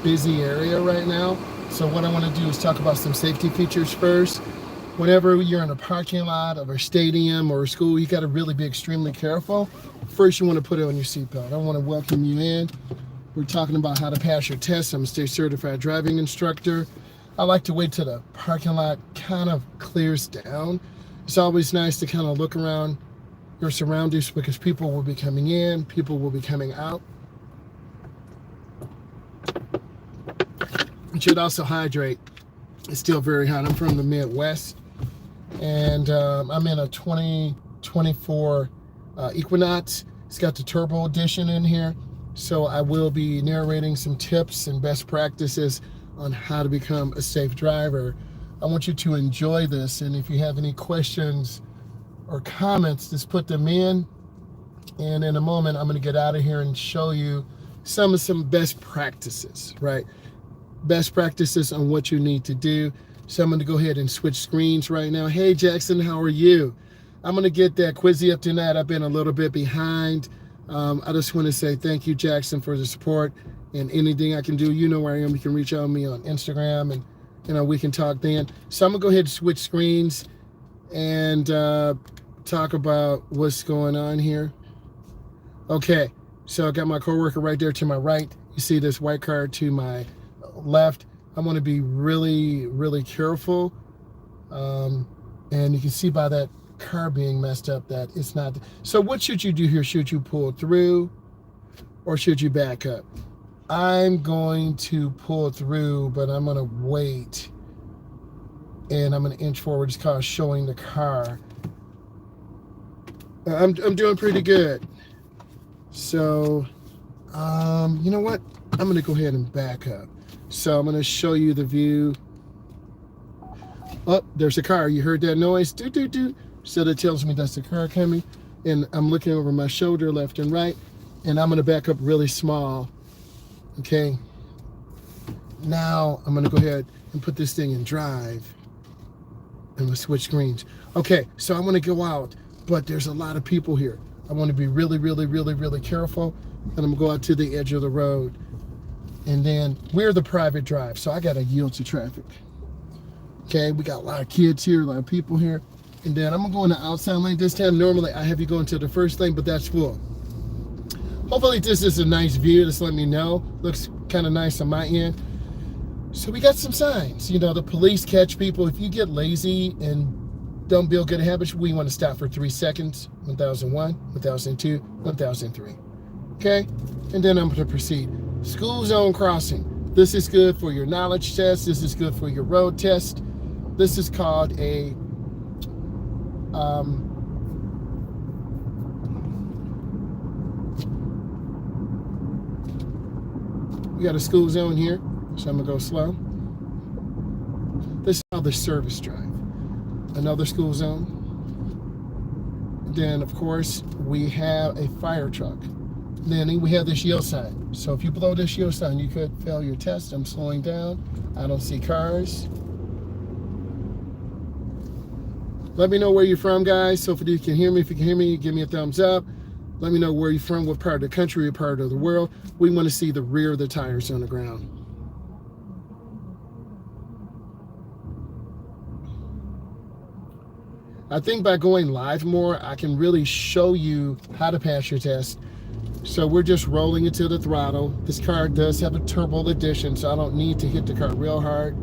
busy area right now. So what I want to do is talk about some safety features first. Whenever you're in a parking lot of a stadium or a school, you got to really be extremely careful. First, you want to put it on your seatbelt. I want to welcome you in. We're talking about how to pass your test. I'm a state certified driving instructor. I like to wait till the parking lot kind of clears down. It's always nice to kind of look around your surroundings because people will be coming in, people will be coming out. You should also hydrate. It's still very hot. I'm from the Midwest, and I'm in a 2024 Equinox. It's got the turbo edition in here, so I will be narrating some tips and best practices on how to become a safe driver. I want you to enjoy this, and if you have any questions or comments, just put them in, and in a moment I'm going to get out of here and show you some best practices, right? Best practices on what you need to do. So I'm going to go ahead and switch screens right now. Hey Jackson, how are you? I'm going to get that quizzy up tonight. I've been a little bit behind. I just want to say thank you, Jackson, for the support, and anything I can do, you know where I am. You can reach out to me on Instagram, and we can talk then. So I'm gonna go ahead and switch screens and talk about what's going on here. Okay, so I got my coworker right there to my right. You see this white car to my left. I want to be really, really careful, and you can see by that car being messed up that it's not. So what should you do here? Should you pull through or should you back up? I'm going to pull through, but I'm going to wait, and I'm going to inch forward. It's called showing the car. I'm doing pretty good. So, you know what? I'm going to go ahead and back up. So I'm going to show you the view. Oh, there's a car. You heard that noise? Doo, doo, doo. So that tells me that's the car coming. And I'm looking over my shoulder left and right. And I'm going to back up really small. Okay. Now I'm going to go ahead and put this thing in drive. And we'll switch screens. Okay, so I'm going to go out. But there's a lot of people here. I want to be really, really, really, really careful. And I'm going to go out to the edge of the road. And then we're the private drive. So I got to yield to traffic. Okay, we got a lot of kids here, a lot of people here. And then I'm going to go in the outside lane this time. Normally I have you go into the first lane, but that's full. Hopefully this is a nice view. Just let me know. Looks kind of nice on my end. So we got some signs. You know, the police catch people. If you get lazy and don't build good habits, we want to stop for 3 seconds. 1001, 1002, 1003. Okay? And then I'm going to proceed. School zone crossing. This is good for your knowledge test. This is good for your road test. This is called a we got a school zone here, so I'm gonna go slow. This is called the service drive. Another school zone. Then, of course, we have a fire truck. Then we have this yield sign. So if you blow this yield sign, you could fail your test. I'm slowing down. I don't see cars. Let me know where you're from, guys. So if you can hear me, give me a thumbs up. Let me know where you're from, what part of the country, what part of the world. We want to see the rear of the tires on the ground. I think by going live more, I can really show you how to pass your test. So we're just rolling into the throttle. This car does have a turbo edition, so I don't need to hit the car real hard.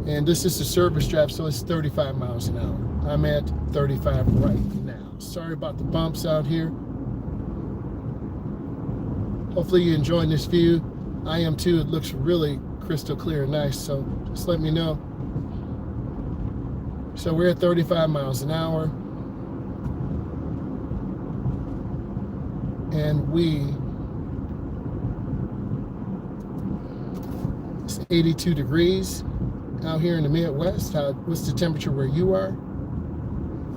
And this is the service drive, so it's 35 miles an hour. I'm at 35 right now. Sorry about the bumps out here. Hopefully you're enjoying this view. I am too. It looks really crystal clear and nice, so just let me know. So we're at 35 miles an hour. And it's 82 degrees out here in the Midwest. What's the temperature where you are?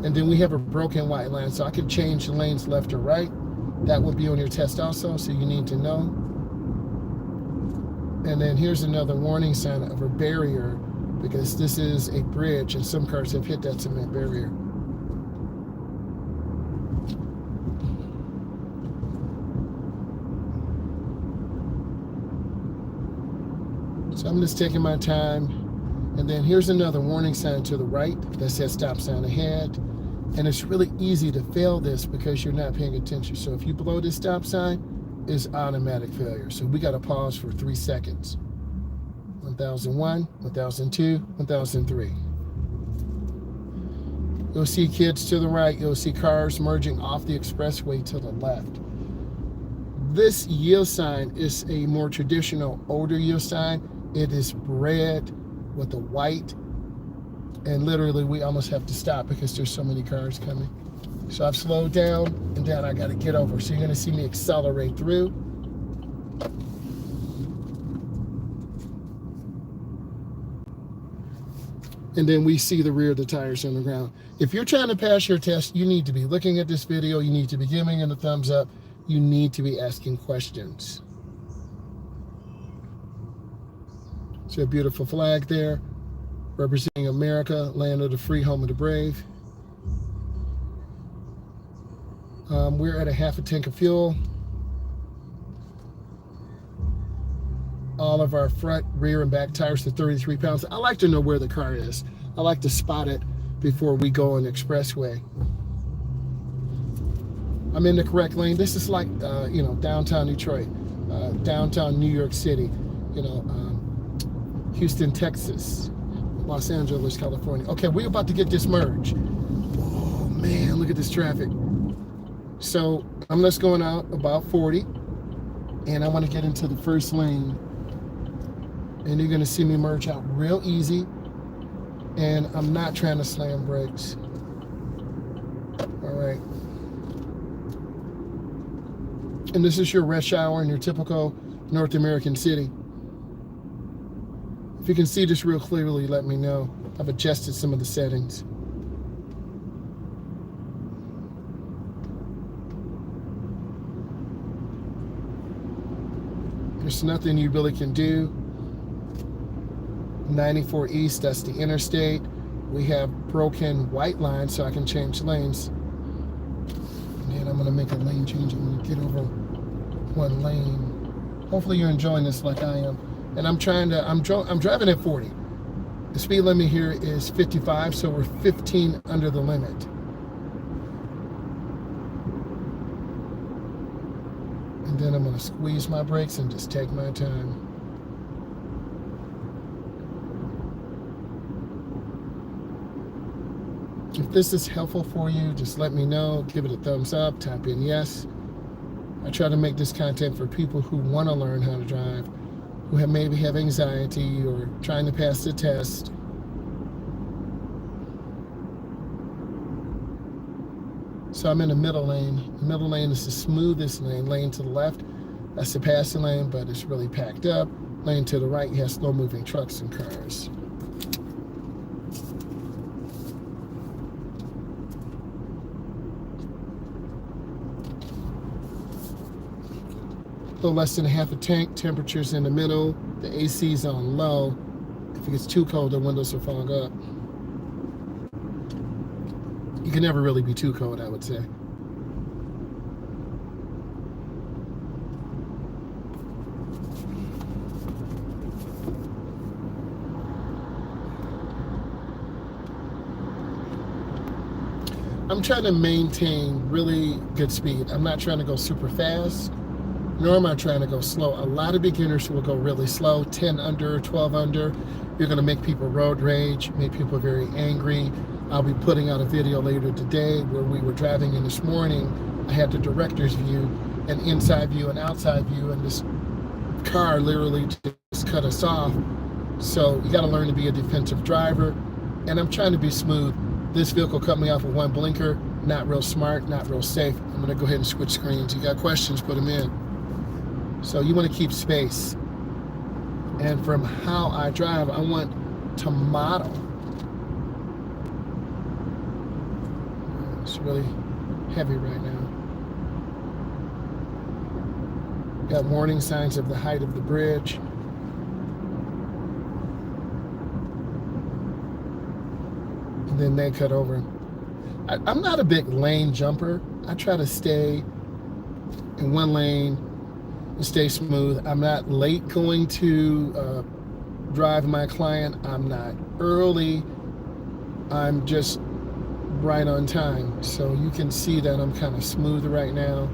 And then we have a broken white line, so I can change the lanes left or right. That will be on your test also, so you need to know. And then here's another warning sign of a barrier, because this is a bridge and some cars have hit that cement barrier. So I'm just taking my time. And then here's another warning sign to the right that says stop sign ahead. And it's really easy to fail this because you're not paying attention. So if you blow this stop sign, it's automatic failure. So we got to pause for 3 seconds. 1001, 1002, 1003. You'll see kids to the right. You'll see cars merging off the expressway to the left. This yield sign is a more traditional, older yield sign. It is red with the white. And literally, we almost have to stop because there's so many cars coming. So I've slowed down, and then I got to get over. So you're going to see me accelerate through. And then we see the rear of the tires on the ground. If you're trying to pass your test, you need to be looking at this video. You need to be giving it a thumbs up. You need to be asking questions. See a beautiful flag there, representing America, land of the free, home of the brave. We're at a half a tank of fuel. All of our front, rear, and back tires are 33 pounds. I like to know where the car is. I like to spot it before we go on the expressway. I'm in the correct lane. This is like, downtown Detroit, downtown New York City, Houston, Texas, Los Angeles, California. Okay, we're about to get this merge. Oh man, look at this traffic. So I'm just going out about 40, and I want to get into the first lane. And you're gonna see me merge out real easy. And I'm not trying to slam brakes. All right. And this is your rush hour in your typical North American city. If you can see this real clearly, let me know. I've adjusted some of the settings. There's nothing you really can do. 94 East, that's the interstate. We have broken white lines, so I can change lanes. And then I'm gonna make a lane change. I'm gonna get over one lane. Hopefully you're enjoying this like I am. And I'm driving at 40. The speed limit here is 55, so we're 15 under the limit. And then I'm gonna squeeze my brakes and just take my time. If this is helpful for you, just let me know. Give it a thumbs up, type in yes. I try to make this content for people who want to learn how to drive, who maybe have anxiety or trying to pass the test. So I'm in the middle lane. The middle lane is the smoothest lane. Lane to the left, that's the passing lane, but it's really packed up. Lane to the right, you have slow-moving trucks and cars. A little less than a half a tank. Temperatures in the middle. The AC's on low. If it gets too cold, the windows will fog up. You can never really be too cold, I would say. I'm trying to maintain really good speed. I'm not trying to go super fast, nor am I trying to go slow. A lot of beginners will go really slow, 10 under, 12 under. You're gonna make people road rage, make people very angry. I'll be putting out a video later today where we were driving in this morning. I had the director's view, an inside view, and outside view, and this car literally just cut us off. So you gotta learn to be a defensive driver, and I'm trying to be smooth. This vehicle cut me off with one blinker, not real smart, not real safe. I'm gonna go ahead and switch screens. You got questions, put them in. So you wanna keep space. And from how I drive, I want to model. It's really heavy right now. Got warning signs of the height of the bridge. And then they cut over. I'm not a big lane jumper. I try to stay in one lane and stay smooth. I'm not late going to drive my client. I'm not early. I'm just right on time. So you can see that I'm kind of smooth right now.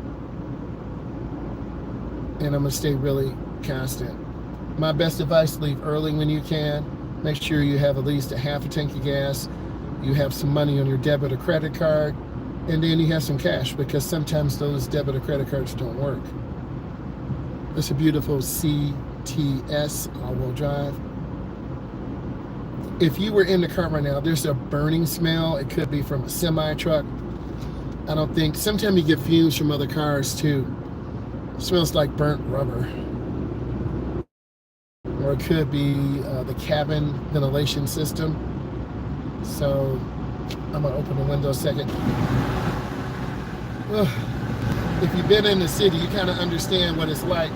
And I'm going to stay really constant. My best advice, leave early when you can. Make sure you have at least a half a tank of gas. You have some money on your debit or credit card. And then you have some cash, because sometimes those debit or credit cards don't work. It's a beautiful CTS all-wheel drive. If you were in the car right now, there's a burning smell. It could be from a semi-truck. I don't think, sometimes you get fumes from other cars too. It smells like burnt rubber. Or it could be the cabin ventilation system. So I'm gonna open the window a second. Ugh. If you've been in the city, you kind of understand what it's like.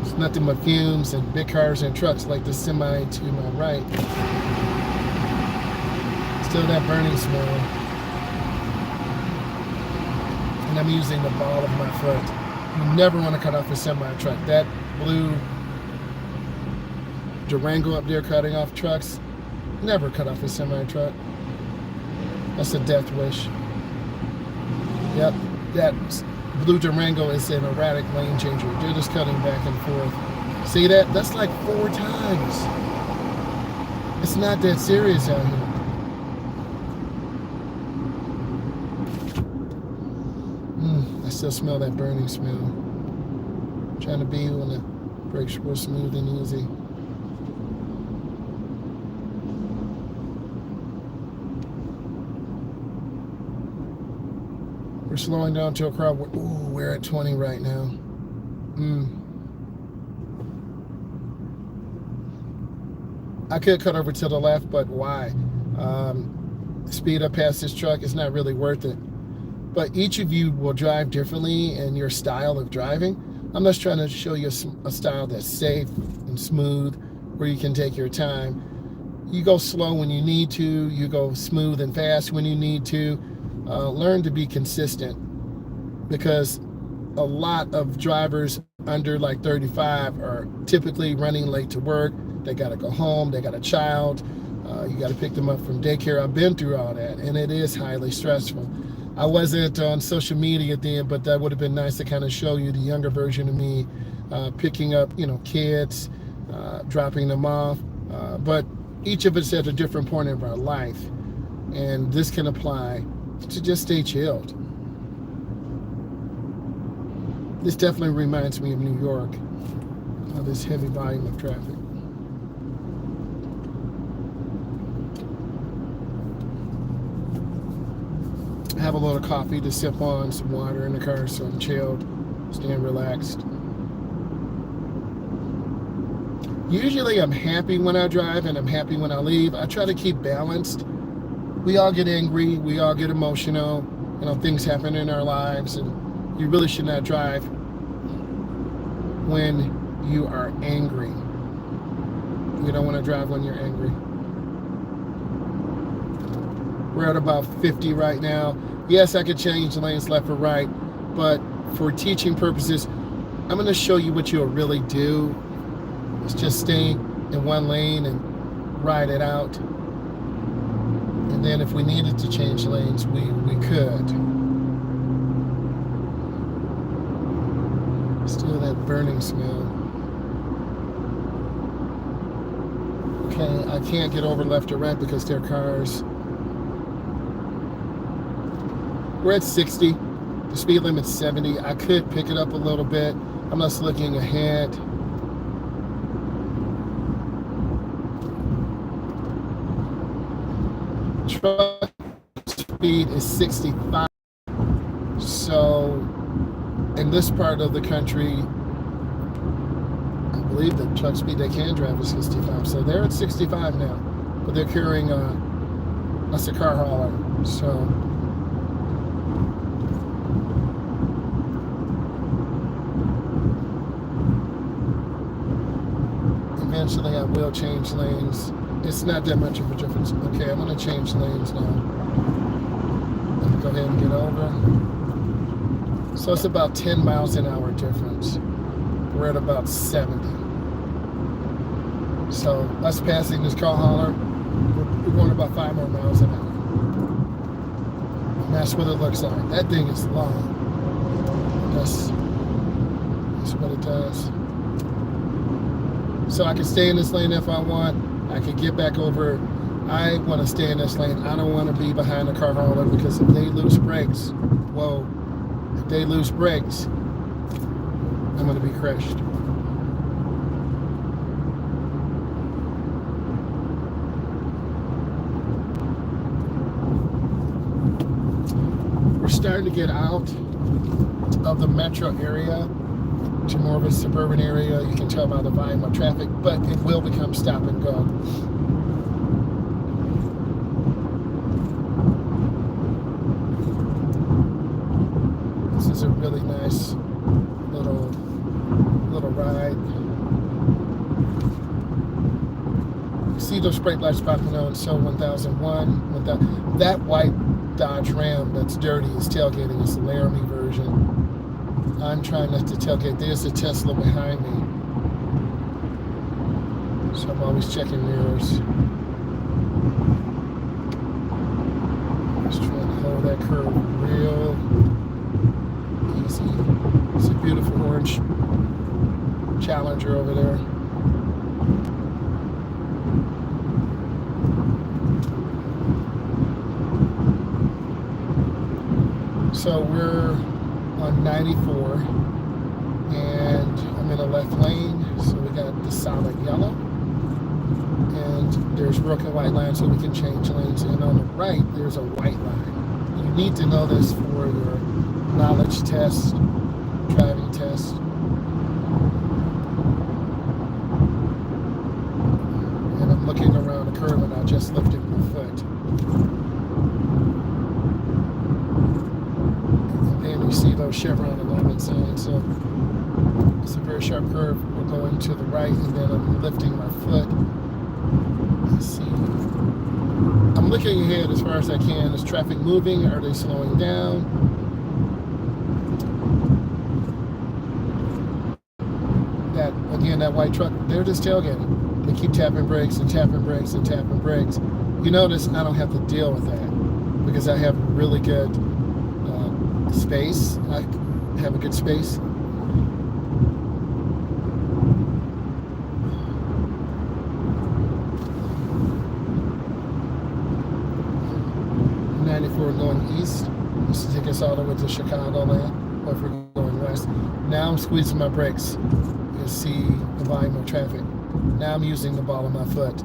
It's nothing but fumes and big cars and trucks, like the semi to my right. Still that burning smell. And I'm using the ball of my foot. You never want to cut off a semi truck. That blue Durango up there cutting off trucks, never cut off a semi truck. That's a death wish. Yep, that blue Durango is an erratic lane changer. They're just cutting back and forth. See that? That's like 4 times. It's not that serious out here. I still smell that burning smell. Trying to be when the brakes were smooth and easy. We're slowing down to a crowd. Ooh, we're at 20 right now. I could cut over to the left, but why? Speed up past this truck is not really worth it. But each of you will drive differently in your style of driving. I'm just trying to show you a style that's safe and smooth, where you can take your time. You go slow when you need to. You go smooth and fast when you need to. Learn to be consistent, because a lot of drivers under like 35 are typically running late to work. They got to go home. They got a child. You got to pick them up from daycare. I've been through all that, and it is highly stressful. I wasn't on social media then, but that would have been nice to kind of show you the younger version of me, picking up, kids, dropping them off. But each of us at a different point of our life, and this can apply to just stay chilled. This definitely reminds me of New York, this heavy volume of traffic. I have a little coffee to sip on, some water in the car, so I'm chilled, staying relaxed. Usually I'm happy when I drive and I'm happy when I leave. I try to keep balanced. We all get angry, we all get emotional, things happen in our lives, and you really should not drive when you are angry. You don't want to drive when you're angry. We're at about 50 right now. Yes, I could change lanes left or right, but for teaching purposes, I'm going to show you what you'll really do. It's just stay in one lane and ride it out. And then if we needed to change lanes, we could. Still that burning smell. Okay, I can't get over left or right because there are cars. We're at 60. The speed limit's 70. I could pick it up a little bit. I'm just looking ahead. Truck speed is 65. So in this part of the country, I believe the truck speed they can drive is 65. So they're at 65 now, but they're carrying that's a car hauler. So eventually I will change lanes. It's not that much of a difference. Okay, I'm going to change lanes now. Let me go ahead and get over. So it's about 10 miles an hour difference. We're at about 70. So us passing this car hauler, we're going about 5 more miles an hour. And that's what it looks like. That thing is long. That's what it does. So I can stay in this lane if I want. I can get back over. I want to stay in this lane. I don't want to be behind the car hauler, because if they lose brakes, whoa, if they lose brakes, I'm going to be crushed. We're starting to get out of the metro area to more of a suburban area. You can tell by the volume of traffic, but it will become stop and go. This is a really nice little ride. You see those brake lights popping on. So 1001 with that white Dodge Ram that's dirty is tailgating. It's the Laramie version. I'm trying not to tailgate. There's a Tesla behind me, so I'm always checking mirrors. Just trying to hold that curve real easy. It's a beautiful orange Challenger over there. So we're on 94, and I'm in a left lane, so we got the solid yellow, and there's broken white lines, so we can change lanes, and on the right there's a white line. You need to know this for your knowledge test, driving test. And I'm looking around the curve, and I just lifted my foot. You see those Chevron alignment signs, so it's a very sharp curve. We're going to the right, and then I'm lifting my foot. Let's see. I'm looking ahead as far as I can. Is traffic moving? Are they slowing down? That white truck, they're just tailgating. They keep tapping brakes and tapping brakes and tapping brakes. You notice I don't have to deal with that, because I have really good space. I have a good space. Going east. This will take us all the way to Chicago land, or if we're going west. Now I'm squeezing my brakes. You can see the volume of traffic. Now I'm using the ball of my foot.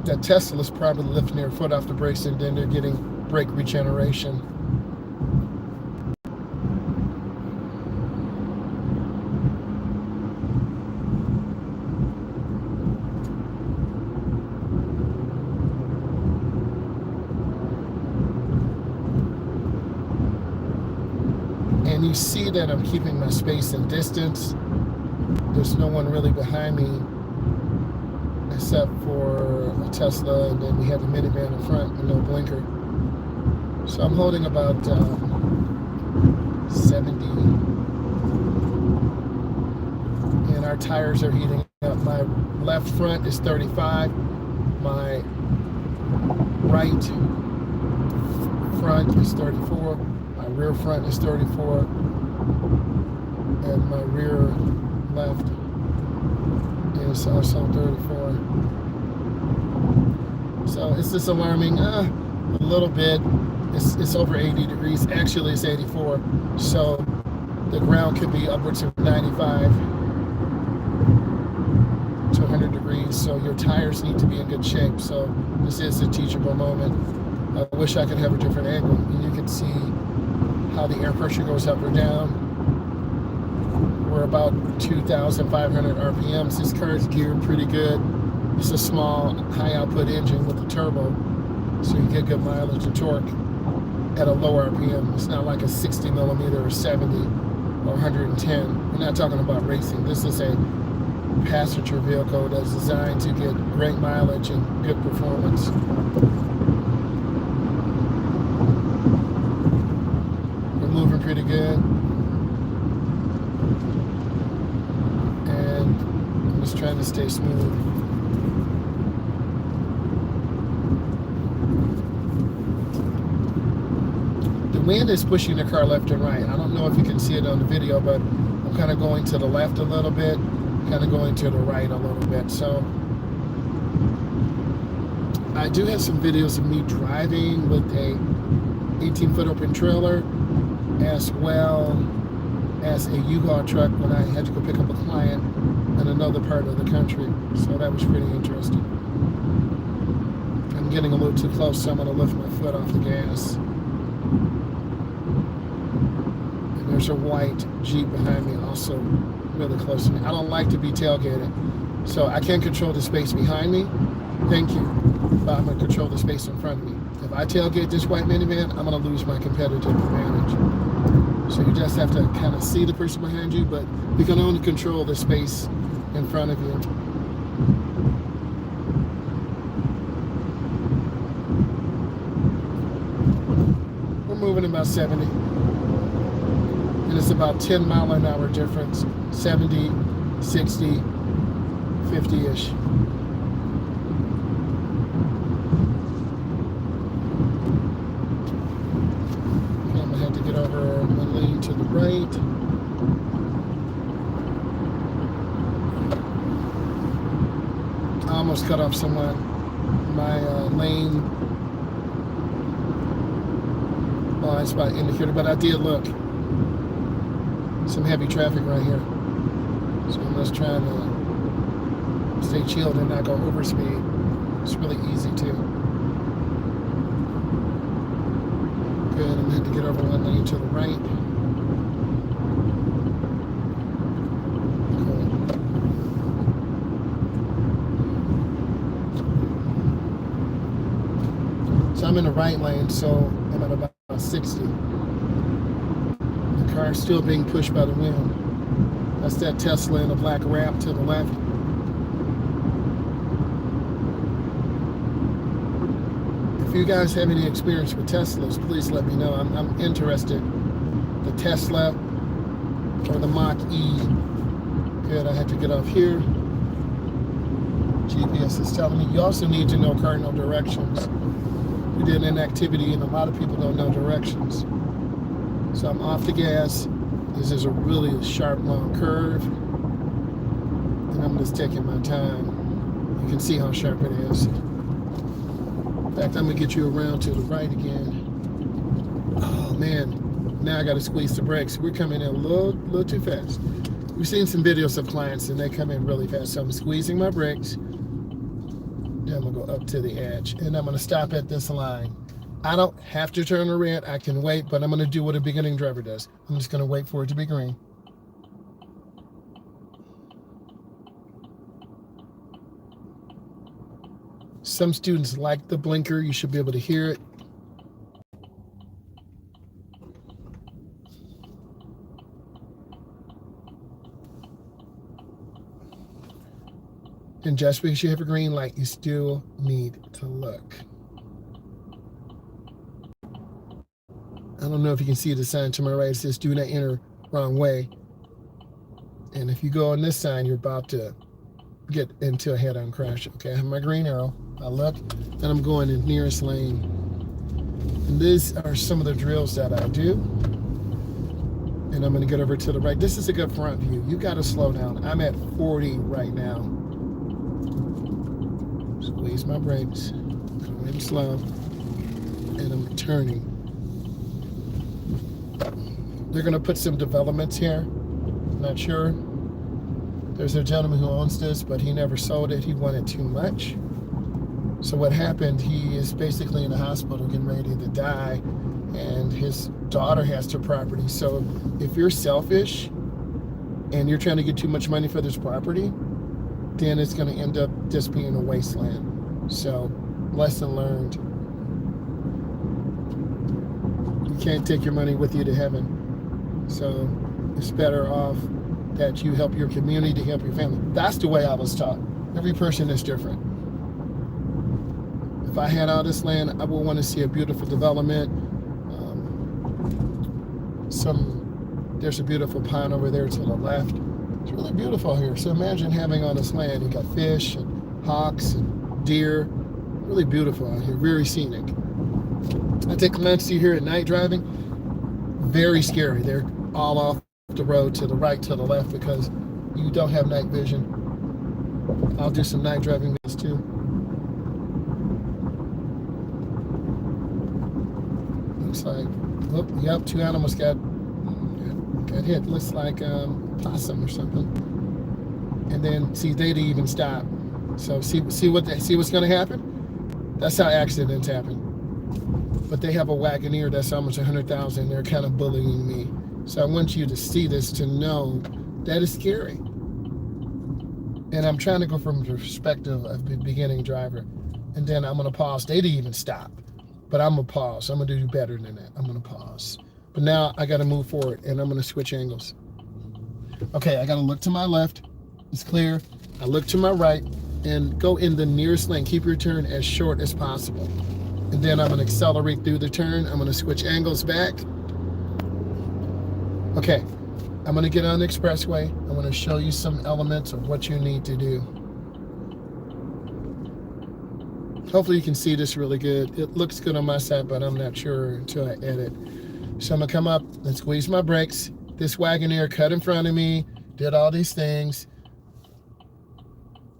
That Tesla is probably lifting their foot off the brakes, and then they're getting brake regeneration. And you see that I'm keeping my space and distance. There's no one really behind me except for a Tesla, and then we have a minivan in front with no blinker. So I'm holding about 70. And our tires are heating up. My left front is 35. My right front is 34. My rear front is 34. And my rear left is also 34. So it's just alarming a little bit. It's over 80 degrees. Actually, it's 84. So the ground could be upwards of 95 to 100 degrees. So your tires need to be in good shape. So this is a teachable moment. I wish I could have a different angle. And you can see how the air pressure goes up or down. We're about 2,500 RPMs. This car is geared pretty good. It's a small, high output engine with a turbo, so you get good mileage and torque at a low RPM. It's not like a 60 millimeter or 70 or 110. We're not talking about racing. This is a passenger vehicle that's designed to get great mileage and good performance. We're moving pretty good. And Just trying to stay smooth. The wind is pushing the car left and right. I don't know if you can see it on the video, but I'm kind of going to the left a little bit, kind of going to the right a little bit. So I do have some videos of me driving with a 18-foot open trailer, as well as a U-Haul truck when I had to go pick up a client in another part of the country. So that was pretty interesting. I'm getting a little too close, so I'm going to lift my foot off the gas. And there's a white Jeep behind me, also really close to me. I don't like to be tailgated, so I can't control the space behind me. Thank you. But I'm going to control the space in front of me. If I tailgate this white minivan, I'm going to lose my competitive advantage. So you just have to kind of see the person behind you, but you can only control the space in front of you. We're moving about 70. And it's about 10 mile an hour difference. 70, 60, 50-ish. Over one lane to the right. I almost cut off someone. My lane blind spot indicator, but I did look. Some heavy traffic right here. So I'm just trying to stay chilled and not go over speed. It's really easy too. Good, I'm going to get over one lane to the right. Cool. So I'm in the right lane, so I'm at about 60. The car's still being pushed by the wind. That's that Tesla in a black wrap to the left. If you guys have any experience with Teslas, please let me know. I'm interested. The Tesla or the Mach-E. Good, I had to get off here. GPS is telling me. You also need to know cardinal directions. We did an activity and a lot of people don't know directions. So I'm off the gas. This is a really sharp, long curve. And I'm just taking my time. You can see how sharp it is. In fact, I'm going to get you around to the right again. Oh, man. Now I got to squeeze the brakes. We're coming in a little too fast. We've seen some videos of clients, and they come in really fast. So I'm squeezing my brakes. Then I'm going to go up to the edge. And I'm going to stop at this line. I don't have to turn a red. I can wait, but I'm going to do what a beginning driver does. I'm just going to wait for it to be green. Some students like the blinker. You should be able to hear it. And just because you have a green light, you still need to look. I don't know if you can see the sign to my right. It says do not enter wrong way. And if you go on this sign, you're about to get into a head-on crash. Okay, I have my green arrow. I look, and I'm going in nearest lane. And these are some of the drills that I do. And I'm going to get over to the right. This is a good front view. You got to slow down. I'm at 40 right now. Squeeze my brakes. Going slow. And I'm turning. They're going to put some developments here. Not sure. There's a gentleman who owns this, but he never sold it. He wanted too much. So what happened, he is basically in the hospital getting ready to die, and his daughter has the property. So if you're selfish and you're trying to get too much money for this property, then it's going to end up just being a wasteland. So lesson learned. You can't take your money with you to heaven. So it's better off that you help your community, to help your family. That's the way I was taught. Every person is different. If I had all this land, I would want to see a beautiful development. There's a beautiful pond over there to the left. It's really beautiful here. So imagine having on this land, you got fish and hawks and deer. Really beautiful out here, very scenic. I take Nancy here at night driving. Very scary. They're all off the road to the right, to the left, because you don't have night vision. I'll do some night driving videos too. Looks like, oh, yep, 2 animals got hit. Looks like possum or something. And then see, they didn't even stop. So see what's going to happen. That's how accidents happen. But they have a Wagoneer that's almost 100,000. They're kind of bullying me. So I want you to see this, to know that is scary. And I'm trying to go from the perspective of the beginning driver. And then I'm going to pause. They didn't even stop. But I'm going to pause. I'm going to do better than that. I'm going to pause. But now I got to move forward, and I'm going to switch angles. Okay, I got to look to my left. It's clear. I look to my right and go in the nearest lane. Keep your turn as short as possible. And then I'm going to accelerate through the turn. I'm going to switch angles back. Okay, I'm going to get on the expressway. I'm going to show you some elements of what you need to do. Hopefully you can see this really good. It looks good on my side, but I'm not sure until I edit. So I'm going to come up and squeeze my brakes. This Wagoneer cut in front of me, did all these things.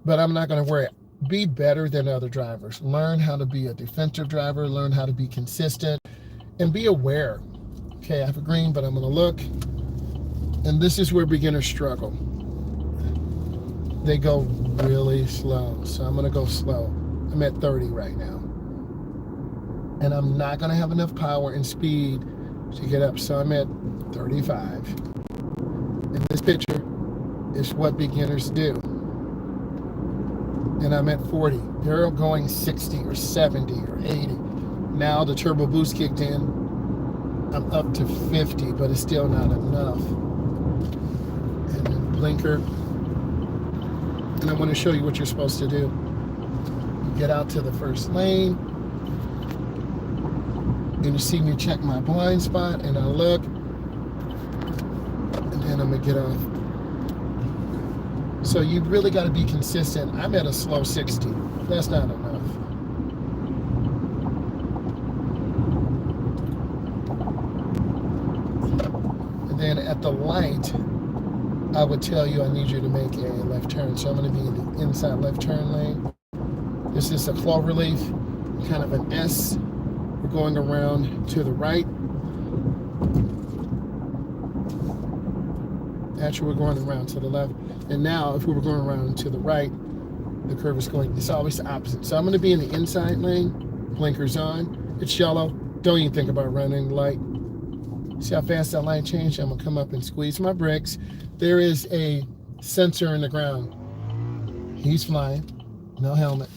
But I'm not going to worry. Be better than other drivers. Learn how to be a defensive driver. Learn how to be consistent. And be aware. Okay, I have a green, but I'm going to look. And this is where beginners struggle. They go really slow. So I'm going to go slow. I'm at 30 right now. And I'm not going to have enough power and speed to get up. So I'm at 35. And this picture is what beginners do. And I'm at 40. They're going 60 or 70 or 80. Now the turbo boost kicked in. I'm up to 50, but it's still not enough. And then blinker. And I want to show you what you're supposed to do. You get out to the first lane. And you see me check my blind spot, and I look. And then I'm going to get off. So you really got to be consistent. I'm at a slow 60. That's not enough. And then at the light, I would tell you I need you to make a left turn. So I'm going to be in the inside left turn lane. This is a clover leaf, kind of an S. We're going around to the right. Actually, we're going around to the left. And now, if we were going around to the right, the curve is going, it's always the opposite. So I'm going to be in the inside lane, blinkers on. It's yellow. Don't even think about running the light. See how fast that light changed? I'm going to come up and squeeze my brakes. There is a sensor in the ground. He's flying. No helmet.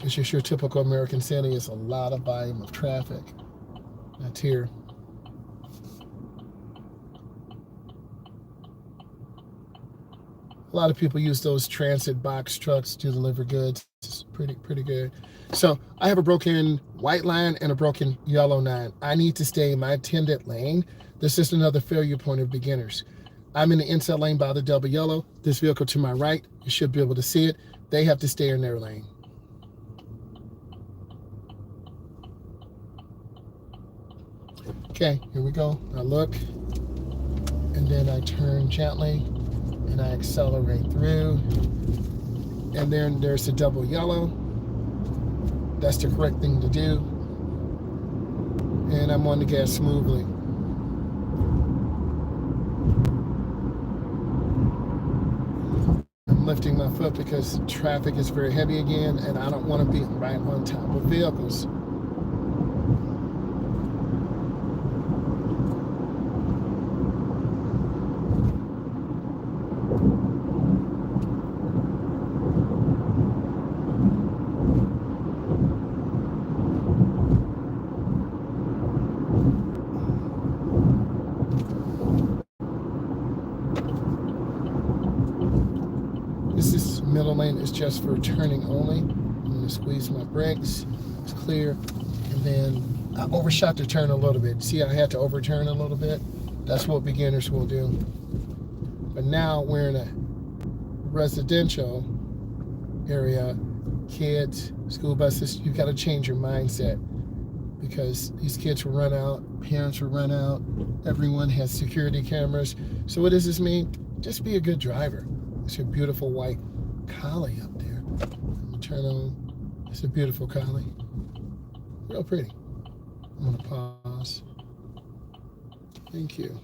It's just your typical American city. It's a lot of volume of traffic. That's here. A lot of people use those transit box trucks to deliver goods. It's pretty good. So I have a broken white line and a broken yellow line. I need to stay in my intended lane. This is another failure point of beginners. I'm in the inside lane by the double yellow. This vehicle to my right, you should be able to see it. They have to stay in their lane. Okay, here we go. I look, and then I turn gently, and I accelerate through. And then there's the double yellow. That's the correct thing to do. And I'm on the gas smoothly. I'm lifting my foot because traffic is very heavy again, and I don't want to be right on top of vehicles. This This middle lane is just for turning only. I'm gonna squeeze my brakes, it's clear. And then I overshot the turn a little bit. See, I had to overturn a little bit. That's what beginners will do. But now we're in a residential area, kids, school buses, you gotta change your mindset because these kids will run out, parents will run out, everyone has security cameras. So what does this mean? Just be a good driver. It's a beautiful white collie up there. I'm gonna turn on. It's a beautiful collie. Real pretty. I'm gonna pause. Thank you.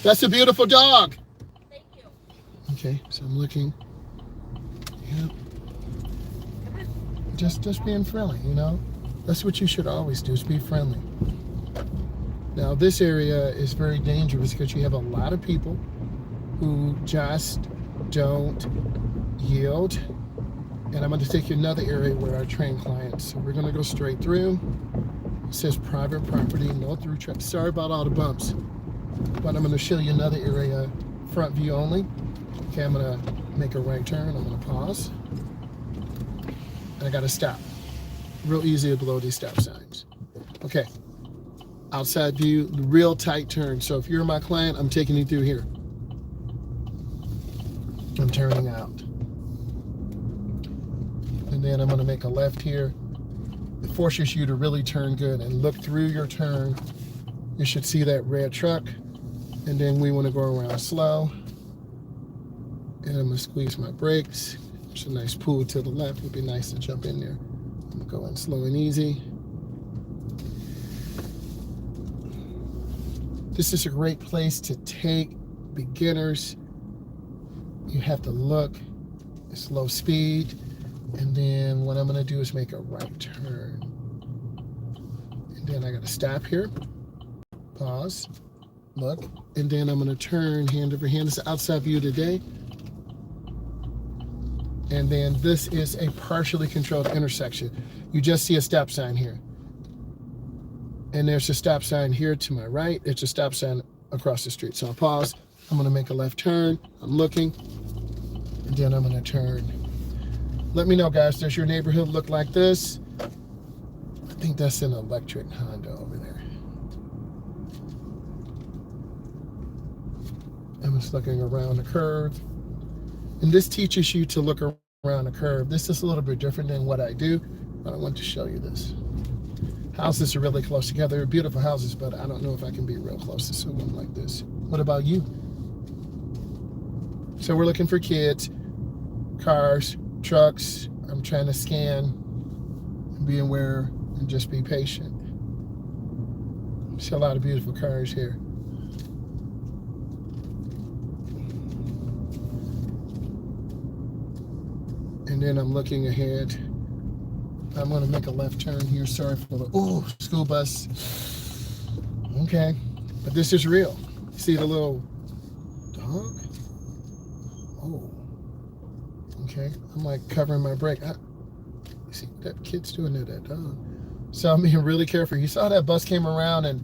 That's a beautiful dog. Thank you. Okay, so I'm looking. Yep. Just being friendly, you know? That's what you should always do, is be friendly. Now, this area is very dangerous because you have a lot of people who just don't yield. And I'm going to take you another area where I train clients. So we're going to go straight through. It says private property, no through traffic. Sorry about all the bumps. But I'm going to show you another area, front view only. Okay, I'm going to make a right turn. I'm going to pause. I got to stop. Real easy to blow these stop signs. Okay, outside view, real tight turn. So if you're my client, I'm taking you through here. I'm turning out. And then I'm going to make a left here. It forces you to really turn good and look through your turn. You should see that red truck. And then we want to go around slow. And I'm going to squeeze my brakes. There's a nice pool to the left. It would be nice to jump in there. I'm going to go in slow and easy. This is a great place to take beginners. You have to look. It's low speed. And then what I'm going to do is make a right turn. And then I got to stop here. Pause. Look. And then I'm going to turn hand over hand. This is outside view today. And then this is a partially controlled intersection. You just see a stop sign here. And there's a stop sign here to my right. It's a stop sign across the street. So I'll pause. I'm going to make a left turn. I'm looking. And then I'm going to turn. Let me know, guys, does your neighborhood look like this? I think that's an electric Honda over there. I'm just looking around the curve. And this teaches you to look around the curve. This is a little bit different than what I do, but I want to show you this. Houses are really close together. They're beautiful houses, but I don't know if I can be real close to someone like this. What about you? So we're looking for kids, cars, trucks. I'm trying to scan, be aware, and just be patient. See a lot of beautiful cars here. And then I'm looking ahead. I'm going to make a left turn here. Sorry for the school bus. Okay, but this is real. See the little dog? Oh. Okay, I'm like covering my brake. See what that kid's doing to that dog. So I'm being really careful. You saw that bus came around, and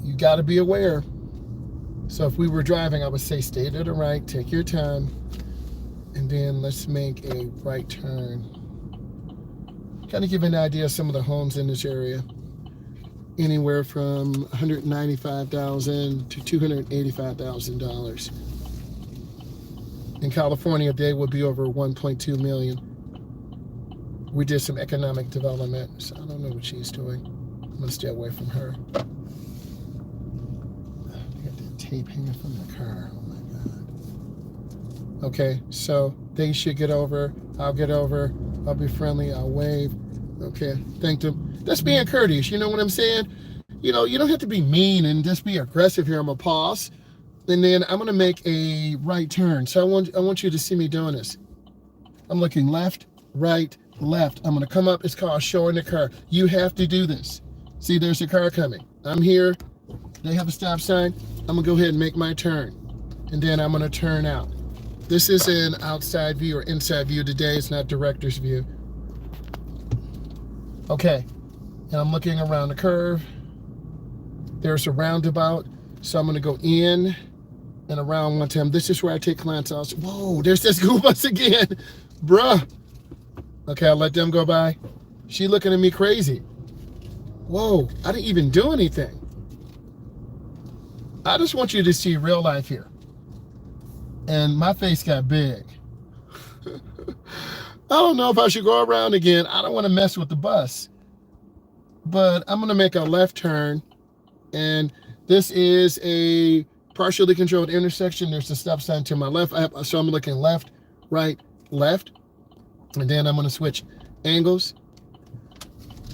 you got to be aware. So if we were driving, I would say stay to the right, take your time, and then let's make a right turn. Kind of give an idea of some of the homes in this area. Anywhere from $195,000 to $285,000. In California, they would be over 1.2 million. We did some economic development, so I don't know what she's doing. I'm gonna stay away from her. I got that tape hanging from the car. Oh my God. Okay, so they should get over. I'll get over. I'll be friendly. I'll wave. Okay, thank them. That's being courteous. You know what I'm saying? You know, you don't have to be mean and just be aggressive here. I'm gonna pause. And then I'm gonna make a right turn. So I want you to see me doing this. I'm looking left, right, left. I'm gonna come up. It's called showing the car. You have to do this. See, there's a car coming. I'm here. They have a stop sign. I'm gonna go ahead and make my turn. And then I'm gonna turn out. This is an outside view or inside view today. It's not director's view. Okay, and I'm looking around the curve. There's a roundabout. So I'm gonna go in and around one time. This is where I take clients out. Whoa, there's that school bus again. Bruh. Okay, I'll let them go by. She looking at me crazy. Whoa, I didn't even do anything. I just want you to see real life here. And my face got big. I don't know if I should go around again. I don't want to mess with the bus. But I'm going to make a left turn. And this is a partially controlled intersection. There's a stop sign to my left. So I'm looking left, right, left. And then I'm going to switch angles.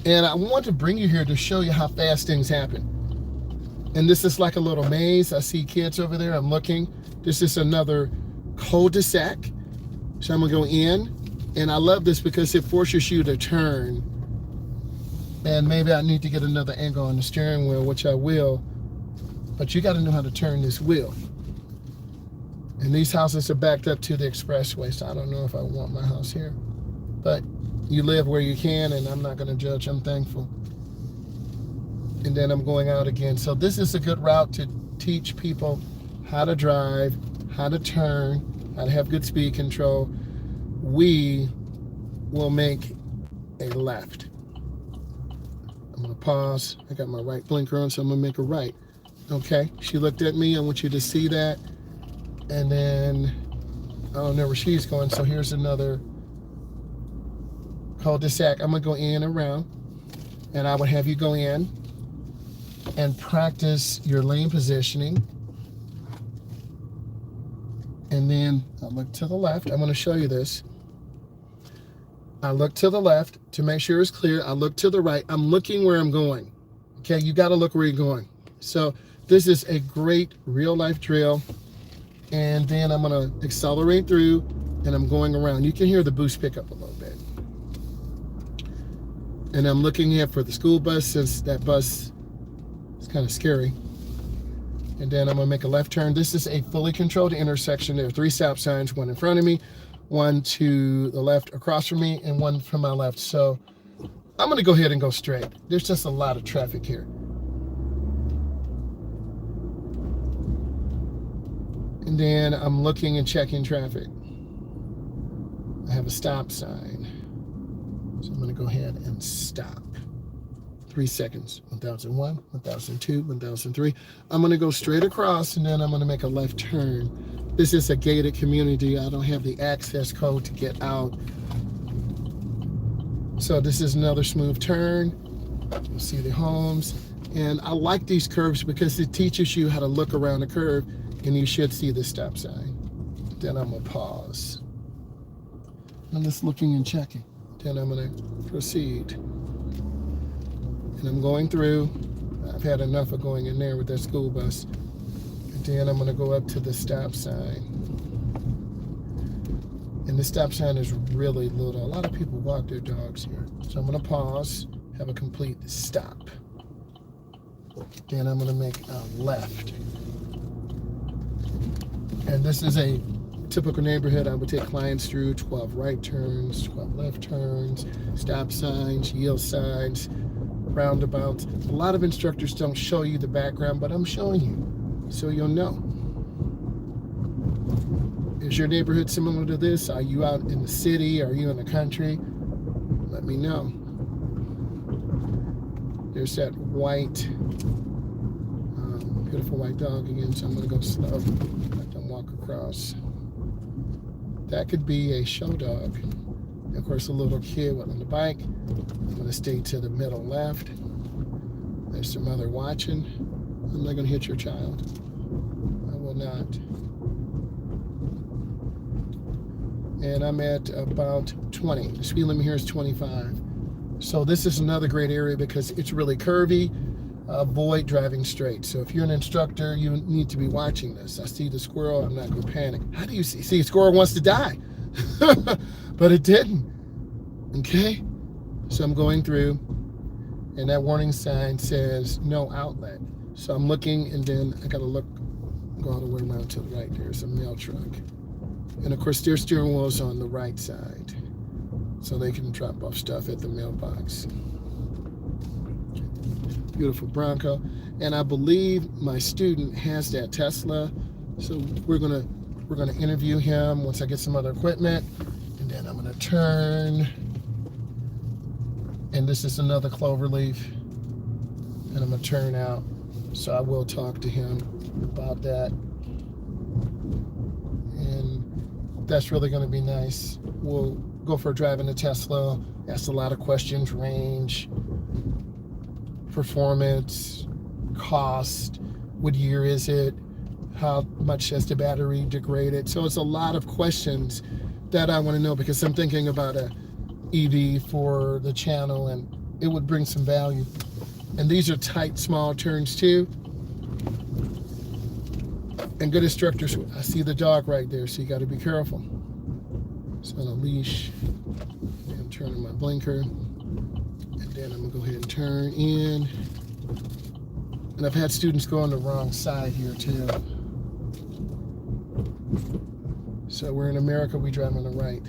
And I want to bring you here to show you how fast things happen. And this is like a little maze. I see kids over there. I'm looking. This is another cul-de-sac. So I'm going to go in. And I love this because it forces you to turn. And maybe I need to get another angle on the steering wheel, which I will. But you got to know how to turn this wheel. And these houses are backed up to the expressway, so I don't know if I want my house here. But you live where you can, and I'm not going to judge. I'm thankful. And then I'm going out again. So this is a good route to teach people how to drive, how to turn, how to have good speed control. We will make a left. I'm going to pause. I got my right blinker on, so I'm going to make a right. Okay, she looked at me. I want you to see that. And then, I don't know where she's going, so here's another cul-de-sac. I'm going to go in and around. And I would have you go in and practice your lane positioning. And then I look to the left. I'm going to show you this. I look to the left to make sure it's clear. I look to the right. I'm looking where I'm going. Okay, you got to look where you're going. So this is a great real life drill. And then I'm going to accelerate through and I'm going around. You can hear the boost pick up a little bit. And I'm looking here for the school bus since that bus is kind of scary. And then I'm going to make a left turn. This is a fully controlled intersection. There are 3 stop signs, one in front of me, one to the left across from me, and one from my left. So I'm going to go ahead and go straight. There's just a lot of traffic here. And then I'm looking and checking traffic. I have a stop sign. So I'm going to go ahead and stop. 3 seconds. 1001, 1002, 1003. I'm going to go straight across and then I'm going to make a left turn. This is a gated community. I don't have the access code to get out. So this is another smooth turn. You'll see the homes. And I like these curves because it teaches you how to look around the curve and you should see the stop sign. Then I'm going to pause. I'm just looking and checking. Then I'm going to proceed. And I'm going through. I've had enough of going in there with that school bus. And then I'm going to go up to the stop sign. And the stop sign is really little. A lot of people walk their dogs here. So I'm going to pause, have a complete stop. Then I'm going to make a left. And this is a typical neighborhood I would take clients through. 12 right turns, 12 left turns, stop signs, yield signs, roundabouts. A lot of instructors don't show you the background, but I'm showing you so you'll know. Is your neighborhood similar to this? Are you out in the city? Are you in the country? Let me know. There's that white, beautiful white dog again, so I'm going to go slow. Let them walk across. That could be a show dog. And of course, a little kid on the bike. I'm going to stay to the middle left. There's some mother watching. I'm not going to hit your child. I will not. And I'm at about 20. The speed limit here is 25. So this is another great area because it's really curvy. Avoid driving straight. So if you're an instructor, you need to be watching this. I see the squirrel. I'm not going to panic. How do you see? See, a squirrel wants to die. But it didn't. Okay? So I'm going through. And that warning sign says no outlet. So I'm looking and then I got to look, go all the way around to the right. There's a mail truck. And of course, their steering wheel is on the right side. So they can drop off stuff at the mailbox. Beautiful Bronco. And I believe my student has that Tesla So we're gonna interview him once I get some other equipment, and then I'm gonna turn. And this is another clover leaf, and I'm gonna turn out. So I will talk to him about that, and that's really gonna be nice. We'll go for a drive in the Tesla. Ask a lot of questions: range, performance, cost, what year is it, how much has the battery degraded. So it's a lot of questions that I want to know, because I'm thinking about a EV for the channel, and it would bring some value. And these are tight, small turns too. And good instructors, I see the dog right there, so you got to be careful. So on a leash, and turning my blinker, and then I'm gonna go ahead and turn in. And I've had students go on the wrong side here too. So we're in America, we drive on the right.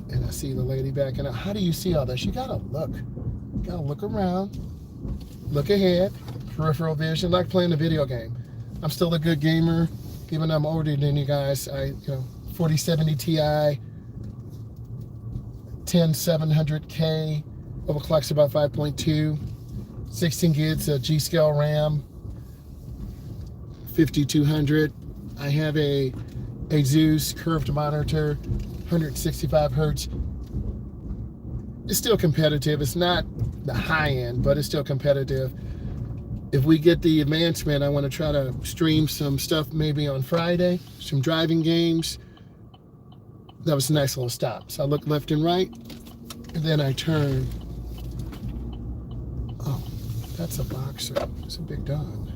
And I see the lady backing up. How do you see all this? You gotta look. You gotta look around, look ahead, peripheral vision, like playing a video game. I'm still a good gamer, even though I'm older than you guys. 4070 Ti, 10700K, overclocks about 5.2, 16 gigs of G-Scale RAM, 5200. I have a Zeus curved monitor, 165 hertz. It's still competitive. It's not the high end, but it's still competitive. If we get the advancement, I want to try to stream some stuff maybe on Friday, some driving games. That was a nice little stop. So I look left and right, and then I turn. Oh, that's a boxer. It's a big dog.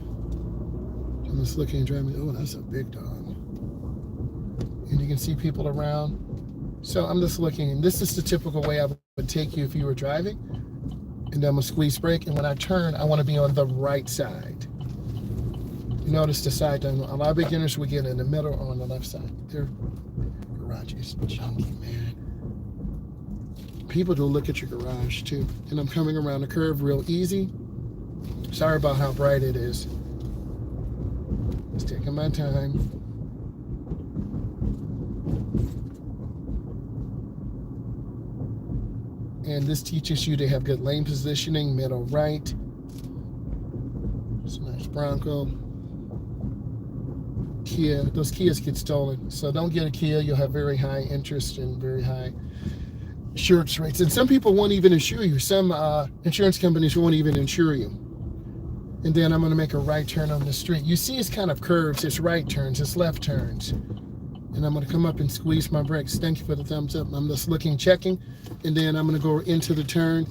I'm just looking and driving. Oh, that's a big dog. And you can see people around. So I'm just looking, and this is the typical way I would take you if you were driving. And then I'm gonna squeeze brake, and when I turn, I want to be on the right side. You notice the side, a lot of beginners would get in the middle or on the left side. Their garage is junky, man. People do look at your garage too. And I'm coming around the curve real easy. Sorry about how bright it is. Just taking my time. And this teaches you to have good lane positioning, middle right. It's a nice Bronco. Kia, those Kias get stolen. So don't get a Kia, you'll have very high interest and very high insurance rates. And some people won't even insure you. Some insurance companies won't even insure you. And then I'm gonna make a right turn on the street. You see it's kind of curves, it's right turns, it's left turns. And I'm gonna come up and squeeze my brakes. Thank you for the thumbs up. I'm just looking, checking, and then I'm gonna go into the turn.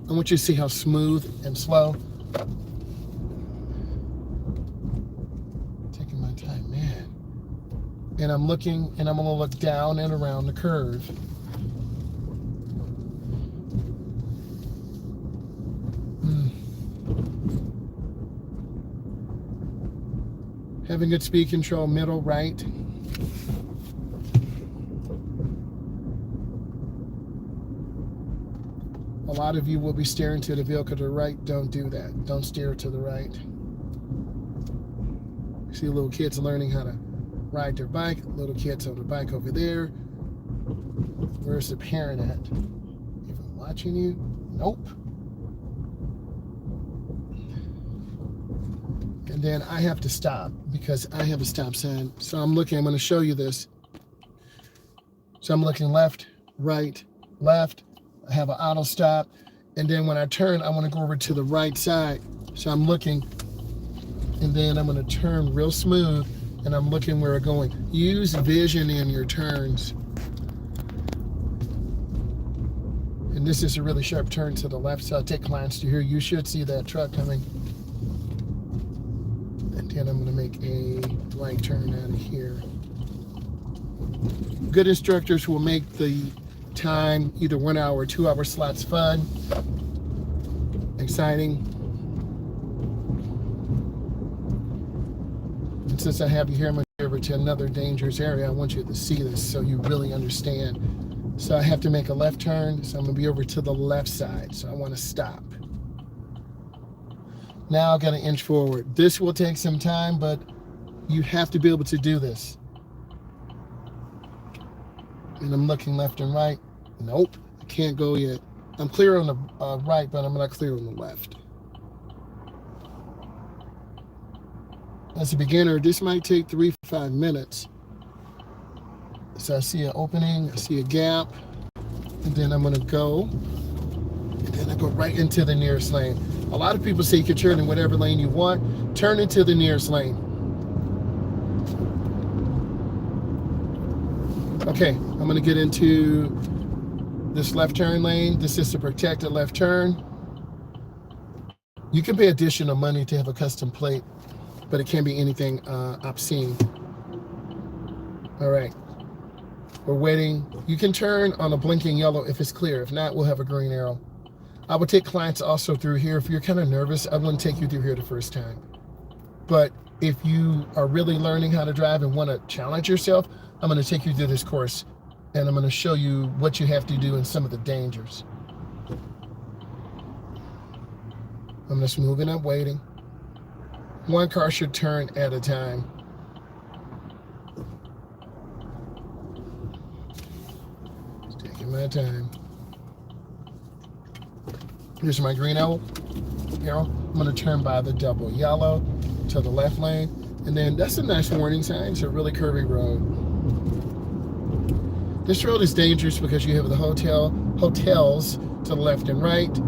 I want you to see how smooth and slow. Taking my time, man. And I'm looking, and I'm gonna look down and around the curve. Having good speed control, middle, right. A lot of you will be staring to the vehicle to the right. Don't do that. Don't steer to the right. See little kids learning how to ride their bike. Little kids on the bike over there. Where's the parent at? Even watching you? Nope. And then I have to stop because I have a stop sign. So I'm looking, I'm going to show you this. So I'm looking left, right, left. I have an auto stop. And then when I turn, I want to go over to the right side. So I'm looking, and then I'm going to turn real smooth, and I'm looking where I'm going. Use vision in your turns. And this is a really sharp turn to the left, so I'll take clients to here. You should see that truck coming. And then I'm going to make a right turn out of here. Good instructors will make the time, either 1 hour or 2 hour slots, fun, exciting. And since I have you here, I'm going to go over to another dangerous area. I want you to see this so you really understand. So I have to make a left turn, so I'm going to be over to the left side. So I want to stop. Now I got to inch forward. This will take some time, but you have to be able to do this. And I'm looking left and right. Nope, I can't go yet. I'm clear on the right, but I'm not clear on the left. As a beginner, this might take 3 to 5 minutes. So I see an opening, I see a gap, and then I'm gonna go, and then I go right into the nearest lane. A lot of people say you can turn in whatever lane you want. Turn into the nearest lane. Okay, I'm gonna get into this left turn lane. This is a protected left turn. You can pay additional money to have a custom plate, but it can't be anything obscene. All right, we're waiting. You can turn on a blinking yellow if it's clear. If not, we'll have a green arrow. I would take clients also through here. If you're kind of nervous, I wouldn't take you through here the first time. But if you are really learning how to drive and want to challenge yourself, I'm going to take you through this course, and I'm going to show you what you have to do and some of the dangers. I'm just moving up, waiting. One car should turn at a time. Just taking my time. Here's my green arrow. I'm going to turn by the double yellow to the left lane. And then that's a nice warning sign. It's a really curvy road. This road is dangerous because you have the hotels to the left and right.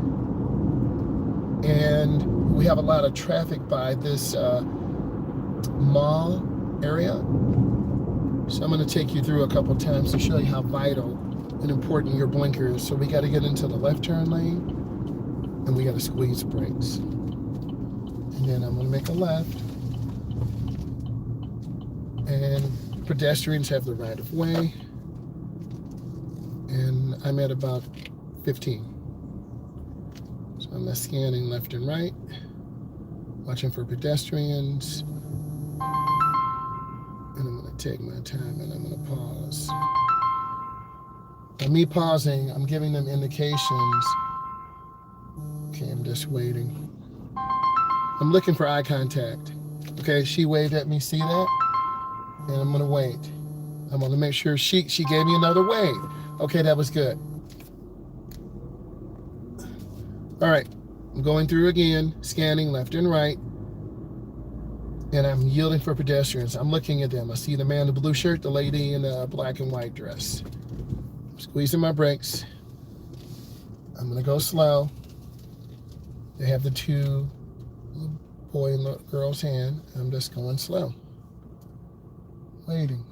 And we have a lot of traffic by this mall area. So I'm going to take you through a couple times to show you how vital and important your blinker is. So we got to get into the left turn lane, and we got to squeeze brakes. And then I'm going to make a left. And pedestrians have the right of way. And I'm at about 15. So I'm not scanning left and right, watching for pedestrians. And I'm going to take my time and I'm going to pause. By me pausing, I'm giving them indications. Okay, I'm just waiting. I'm looking for eye contact. Okay, she waved at me, see that? And I'm gonna wait. I'm gonna make sure she gave me another wave. Okay, that was good. All right, I'm going through again, scanning left and right. And I'm yielding for pedestrians. I'm looking at them. I see the man in the blue shirt, the lady in the black and white dress. I'm squeezing my brakes. I'm gonna go slow. They have the two boy and girl's hand. I'm just going slow. Waiting.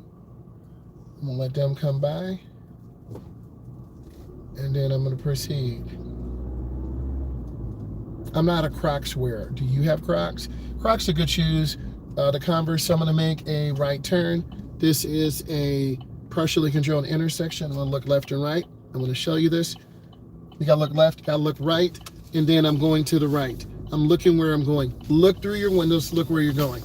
I'm gonna let them come by. And then I'm gonna proceed. I'm not a Crocs wearer. Do you have Crocs? Crocs are good shoes. The Converse, so I'm gonna make a right turn. This is a partially controlled intersection. I'm gonna look left and right. I'm gonna show you this. You gotta look left, gotta look right, and then I'm going to the right. I'm looking where I'm going. Look through your windows, look where you're going.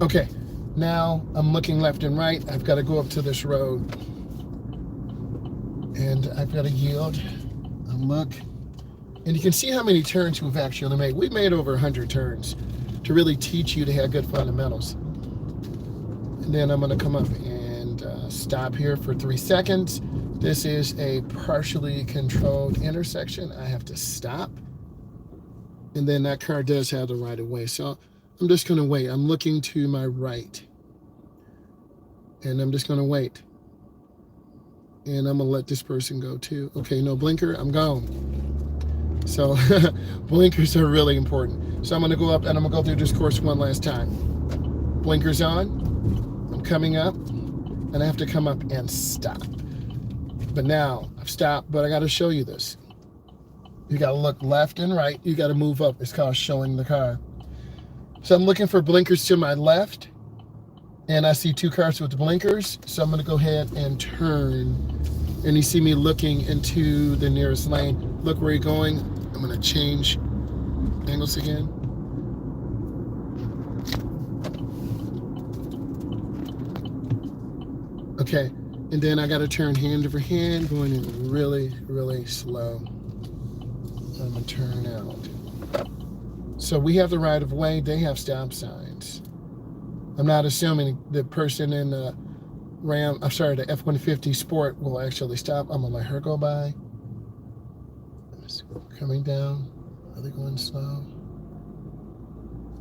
Okay, now I'm looking left and right. I've got to go up to this road. And I've got to yield. I look. And you can see how many turns we've actually made. We've made over 100 turns to really teach you to have good fundamentals. And then I'm going to come up and stop here for 3 seconds. This is a partially controlled intersection. I have to stop. And then that car does have the right of way. So I'm just going to wait. I'm looking to my right. And I'm just going to wait. And I'm going to let this person go too. Okay, no blinker. I'm gone. So blinkers are really important. So I'm going to go up and I'm going to go through this course one last time. Blinkers on. I'm coming up. And I have to come up and stop. But now I've stopped, but I got to show you this. You got to look left and right. You got to move up. It's called showing the car. So I'm looking for blinkers to my left. And I see 2 cars with blinkers. So I'm going to go ahead and turn. And you see me looking into the nearest lane. Look where you're going. I'm going to change angles again. Okay. And then I got to turn hand over hand, going in really, really slow. I'm going to turn out. So we have the right of way. They have stop signs. I'm not assuming the person in the the F-150 Sport will actually stop. I'm going to let her go by. Coming down, really going slow.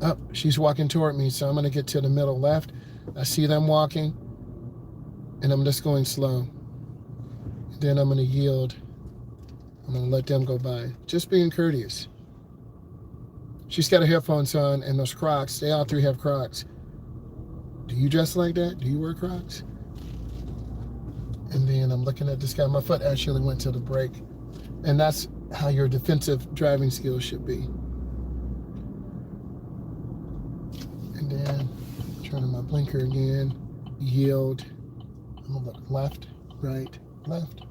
Oh, she's walking toward me, so I'm going to get to the middle left. I see them walking, and I'm just going slow. Then I'm going to yield. I'm going to let them go by. Just being courteous. She's got her headphones on and those Crocs. They all three have Crocs. Do you dress like that? Do you wear Crocs? And then I'm looking at this guy. My foot actually went to the brake. And that's how your defensive driving skills should be. And then turning my blinker again. Yield. I'm going to look left, right, left.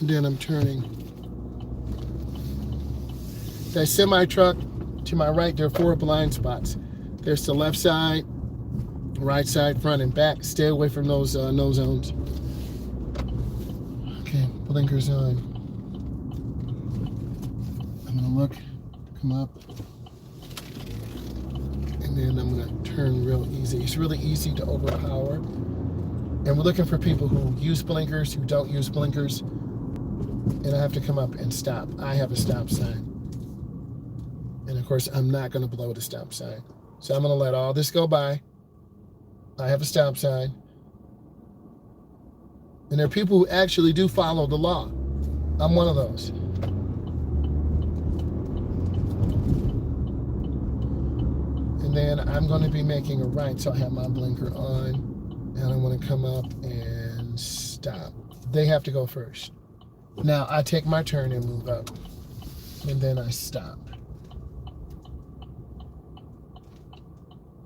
And then I'm turning. That semi-truck to my right, there are 4 blind spots. There's the left side, right side, front and back. Stay away from those no zones. Okay, blinkers on. I'm gonna look, come up, and then I'm gonna turn real easy. It's really easy to overpower. And we're looking for people who use blinkers, who don't use blinkers. And I have to come up and stop. I have a stop sign. And of course, I'm not going to blow the stop sign. So I'm going to let all this go by. I have a stop sign. And there are people who actually do follow the law. I'm one of those. And then I'm going to be making a right, so I have my blinker on. And I want to come up and stop. They have to go first. Now I take my turn and move up. And then I stop.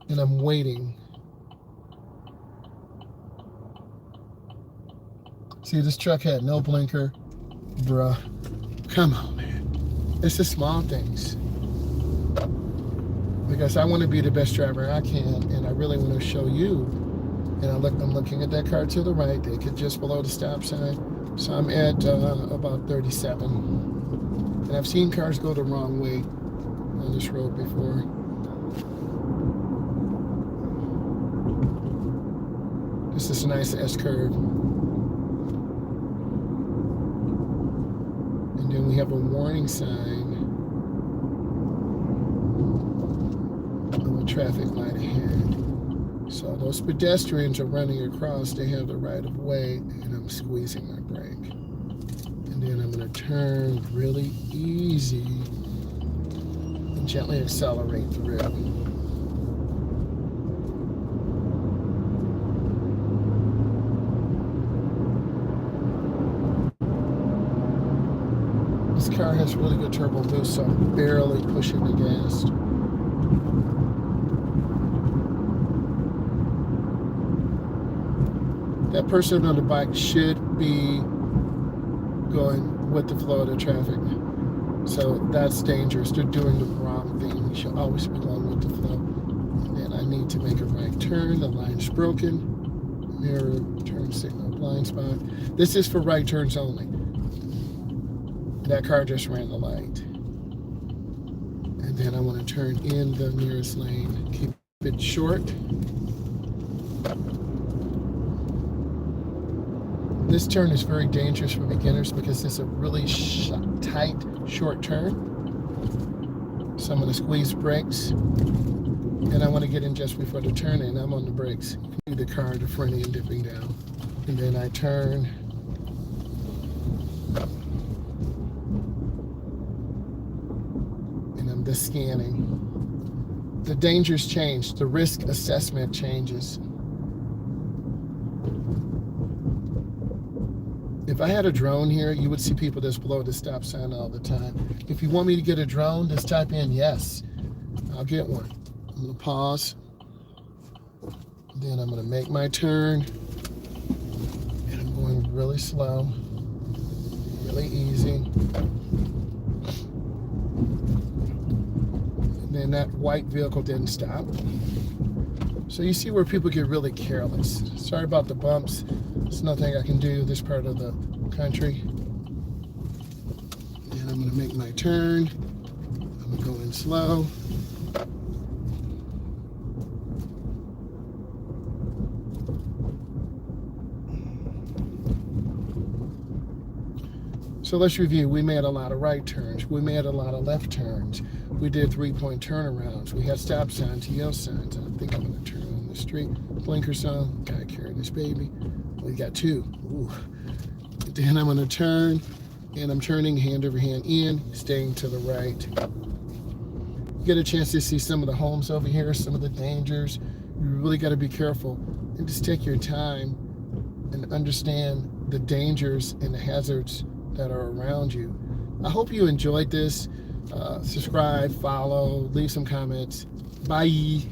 And I'm waiting. See, this truck had no blinker. Bruh. Come on, man. It's the small things. Because I want to be the best driver I can, and I really want to show you. And I'm looking at that car to the right. They could just below the stop sign. So I'm at about 37. And I've seen cars go the wrong way on this road before. This is a nice S-curve. And then we have a warning sign of a traffic light ahead. So those pedestrians are running across. They have the right of way, and I'm squeezing my brake. And then I'm going to turn really easy and gently accelerate through. This car has really good turbo boost, so I'm barely pushing the gas. That person on the bike should be going with the flow of the traffic. So that's dangerous. They're doing the wrong thing. You should always be going with the flow. And then I need to make a right turn. The line's broken. Mirror, turn signal, blind spot. This is for right turns only. That car just ran the light. And then I want to turn in the nearest lane. Keep it short. This turn is very dangerous for beginners because it's a really tight, short turn. So I'm going to squeeze brakes. And I want to get in just before the turn, and I'm on the brakes. You can see the car, the front end dipping down. And then I turn. And I'm just scanning. The dangers change. The risk assessment changes. If I had a drone here, you would see people just below the stop sign all the time. If you want me to get a drone, just type in yes. I'll get one. I'm going to pause. Then I'm going to make my turn. And I'm going really slow. Really easy. And then that white vehicle didn't stop. So you see where people get really careless. Sorry about the bumps. There's nothing I can do this part of the country. And I'm going to make my turn. I'm going to go in slow. So let's review. We made a lot of right turns. We made a lot of left turns. We did 3-point turnarounds. We had stop signs, yield signs. I think I'm going to turn on the street. Blinkers on. Guy carrying this baby. We got 2. Ooh. Then I'm going to turn, and I'm turning hand over hand in, staying to the right. You get a chance to see some of the homes over here, some of the dangers. You really got to be careful and just take your time and understand the dangers and the hazards that are around you. I hope you enjoyed this. Subscribe, follow, leave some comments. Bye.